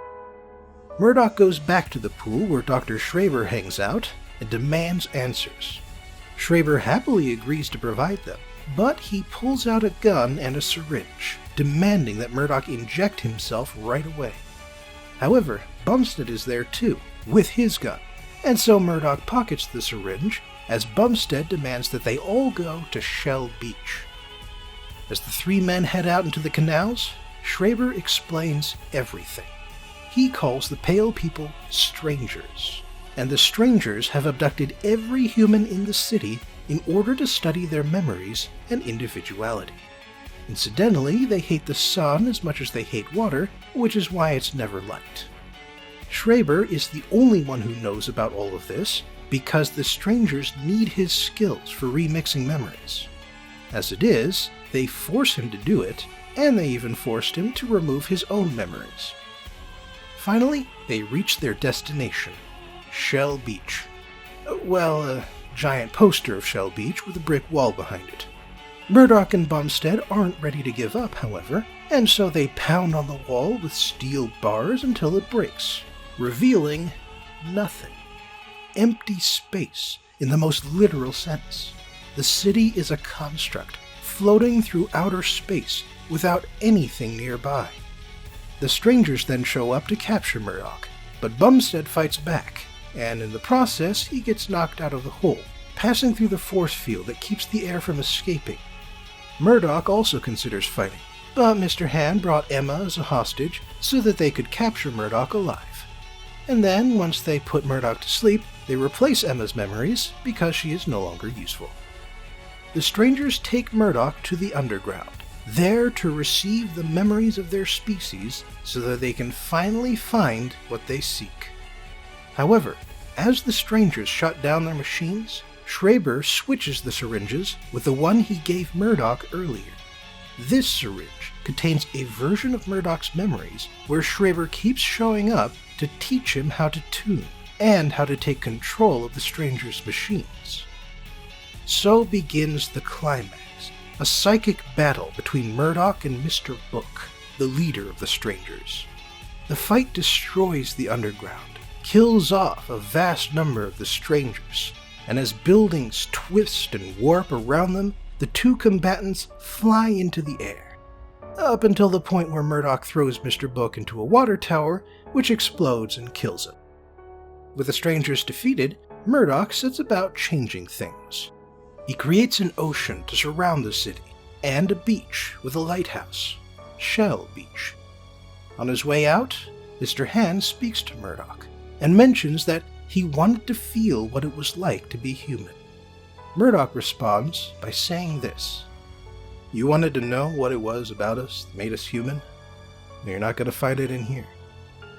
Murdoch goes back to the pool where Dr. Schreiber hangs out and demands answers. Schreiber happily agrees to provide them, but he pulls out a gun and a syringe, demanding that Murdoch inject himself right away. However, Bumstead is there too, with his gun, and so Murdoch pockets the syringe as Bumstead demands that they all go to Shell Beach. As the three men head out into the canals, Schreiber explains everything. He calls the Pale people strangers, and the strangers have abducted every human in the city in order to study their memories and individuality. Incidentally, they hate the sun as much as they hate water, which is why it's never light. Schreiber is the only one who knows about all of this, because the strangers need his skills for remixing memories. As it is, they force him to do it, and they even forced him to remove his own memories. Finally, they reach their destination, Shell Beach. Well, a giant poster of Shell Beach with a brick wall behind it. Murdoch and Bumstead aren't ready to give up, however, and so they pound on the wall with steel bars until it breaks, revealing nothing. Empty space, in the most literal sense. The city is a construct, floating through outer space without anything nearby. The strangers then show up to capture Murdoch, but Bumstead fights back, and in the process he gets knocked out of the hole, passing through the force field that keeps the air from escaping. Murdoch also considers fighting, but Mr. Hand brought Emma as a hostage so that they could capture Murdoch alive. And then, once they put Murdoch to sleep, they replace Emma's memories because she is no longer useful. The strangers take Murdoch to the underground, there to receive the memories of their species so that they can finally find what they seek. However, as the strangers shut down their machines, Schreiber switches the syringes with the one he gave Murdoch earlier. This syringe contains a version of Murdoch's memories where Schreiber keeps showing up to teach him how to tune and how to take control of the strangers' machines. So begins the climax, a psychic battle between Murdoch and Mr. Book, the leader of the strangers. The fight destroys the underground, kills off a vast number of the strangers, and as buildings twist and warp around them, the two combatants fly into the air, up until the point where Murdoch throws Mr. Book into a water tower, which explodes and kills him. With the strangers defeated, Murdoch sets about changing things. He creates an ocean to surround the city, and a beach with a lighthouse, Shell Beach. On his way out, Mr. Hand speaks to Murdoch, and mentions that he wanted to feel what it was like to be human. Murdoch responds by saying this: "You wanted to know what it was about us that made us human? You're not going to find it in here.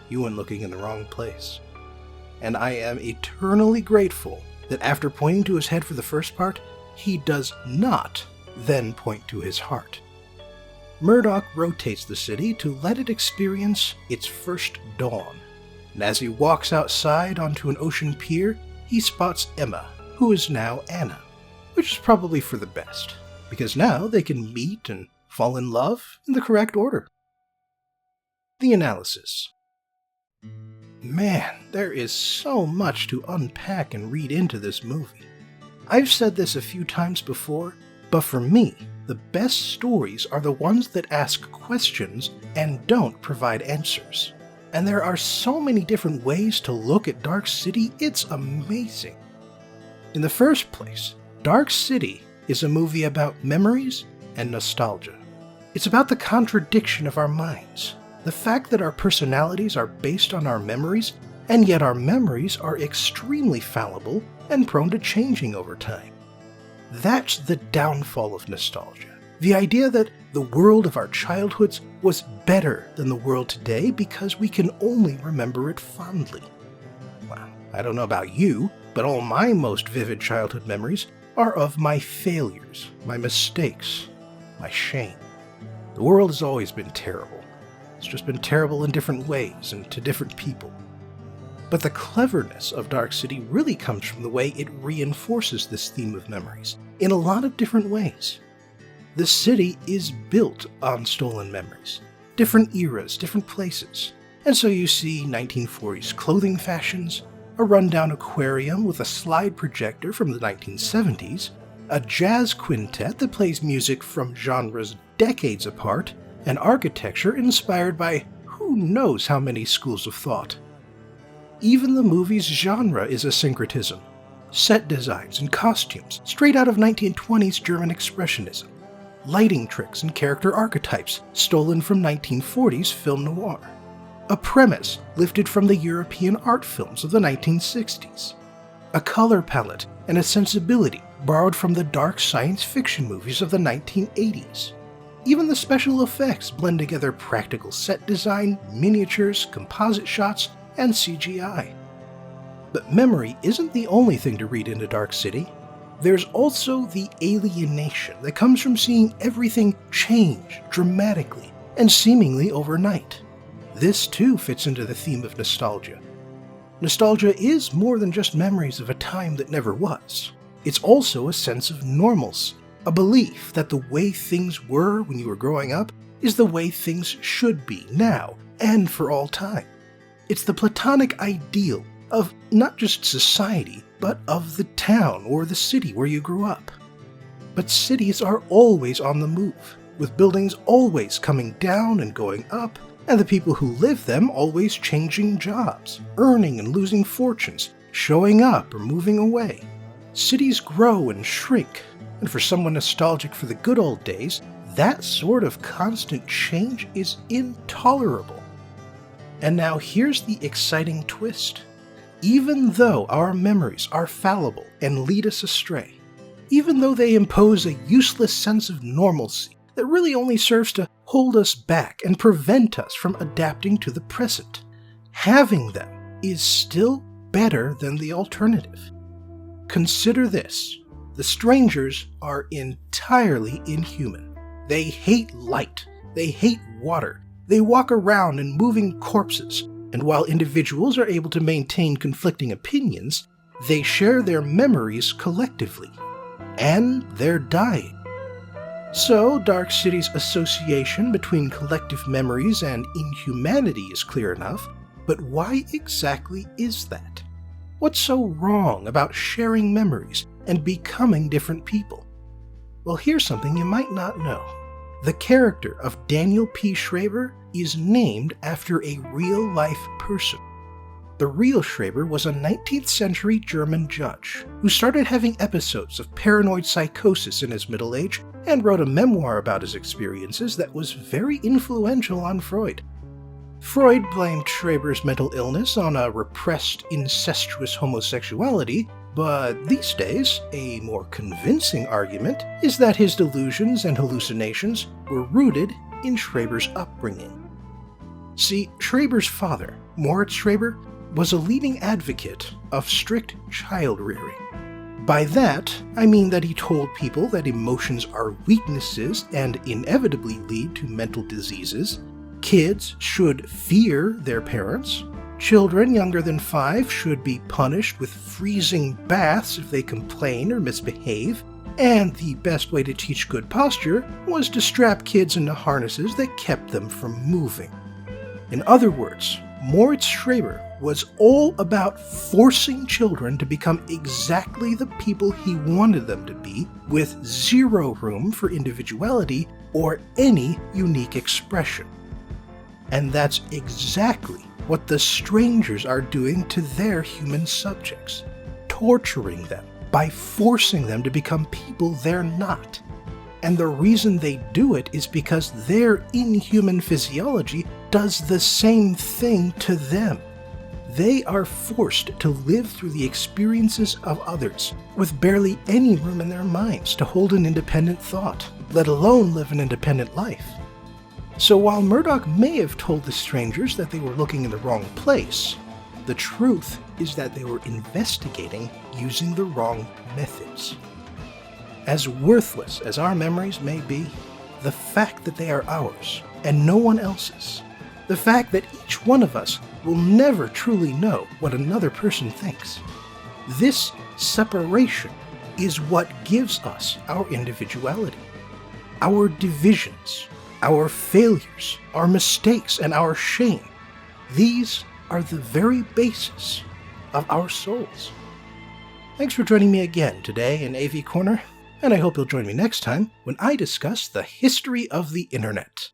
You went looking in the wrong place." And I am eternally grateful that after pointing to his head for the first part, he does not then point to his heart. Murdoch rotates the city to let it experience its first dawn. And as he walks outside onto an ocean pier, he spots Emma, who is now Anna, which is probably for the best, because now they can meet and fall in love in the correct order. The analysis. Man, there is so much to unpack and read into this movie. I've said this a few times before, but for me, the best stories are the ones that ask questions and don't provide answers. And there are so many different ways to look at Dark City, it's amazing. In the first place, Dark City is a movie about memories and nostalgia. It's about the contradiction of our minds. The fact that our personalities are based on our memories, and yet our memories are extremely fallible and prone to changing over time. That's the downfall of nostalgia. The idea that the world of our childhoods was better than the world today because we can only remember it fondly. Well, I don't know about you, but all my most vivid childhood memories are of my failures, my mistakes, my shame. The world has always been terrible. It's just been terrible in different ways and to different people. But the cleverness of Dark City really comes from the way it reinforces this theme of memories in a lot of different ways. The city is built on stolen memories, different eras, different places. And so you see 1940s clothing fashions, a rundown aquarium with a slide projector from the 1970s, a jazz quintet that plays music from genres decades apart, and architecture inspired by who knows how many schools of thought. Even the movie's genre is a syncretism. Set designs and costumes straight out of 1920s German Expressionism. Lighting tricks and character archetypes stolen from 1940s film noir. A premise lifted from the European art films of the 1960s. A color palette and a sensibility borrowed from the dark science fiction movies of the 1980s. Even the special effects blend together practical set design, miniatures, composite shots, and CGI. But memory isn't the only thing to read into Dark City. There's also the alienation that comes from seeing everything change dramatically and seemingly overnight. This too fits into the theme of nostalgia. Nostalgia is more than just memories of a time that never was. It's also a sense of normalcy, a belief that the way things were when you were growing up is the way things should be now and for all time. It's the Platonic ideal of not just society, but of the town or the city where you grew up. But cities are always on the move, with buildings always coming down and going up, and the people who live them always changing jobs, earning and losing fortunes, showing up or moving away. Cities grow and shrink, and for someone nostalgic for the good old days, that sort of constant change is intolerable. And now here's the exciting twist. Even though our memories are fallible and lead us astray, even though they impose a useless sense of normalcy that really only serves to hold us back and prevent us from adapting to the present, having them is still better than the alternative. Consider this. The strangers are entirely inhuman. They hate light. They hate water. They walk around in moving corpses. And while individuals are able to maintain conflicting opinions, they share their memories collectively. And they're dying. So, Dark City's association between collective memories and inhumanity is clear enough, but why exactly is that? What's so wrong about sharing memories and becoming different people? Well, here's something you might not know. The character of Daniel P. Schreiber is named after a real-life person. The real Schreiber was a 19th century German judge who started having episodes of paranoid psychosis in his middle age and wrote a memoir about his experiences that was very influential on Freud. Freud blamed Schreiber's mental illness on a repressed, incestuous homosexuality, but these days, a more convincing argument is that his delusions and hallucinations were rooted in Schreiber's upbringing. See, Schreiber's father, Moritz Schreiber, was a leading advocate of strict child rearing. By that, I mean that he told people that emotions are weaknesses and inevitably lead to mental diseases. Kids should fear their parents. Children younger than 5 should be punished with freezing baths if they complain or misbehave. And the best way to teach good posture was to strap kids into harnesses that kept them from moving. In other words, Moritz Schreiber was all about forcing children to become exactly the people he wanted them to be, with zero room for individuality or any unique expression. And that's exactly what the strangers are doing to their human subjects, torturing them by forcing them to become people they're not. And the reason they do it is because their inhuman physiology does the same thing to them. They are forced to live through the experiences of others, with barely any room in their minds to hold an independent thought, let alone live an independent life. So while Murdoch may have told the strangers that they were looking in the wrong place, the truth is that they were investigating using the wrong methods. As worthless as our memories may be, the fact that they are ours and no one else's The fact that each one of us will never truly know what another person thinks. This separation is what gives us our individuality. Our divisions, our failures, our mistakes, and our shame. These are the very basis of our souls. Thanks for joining me again today in AV Corner, and I hope you'll join me next time when I discuss the history of the internet.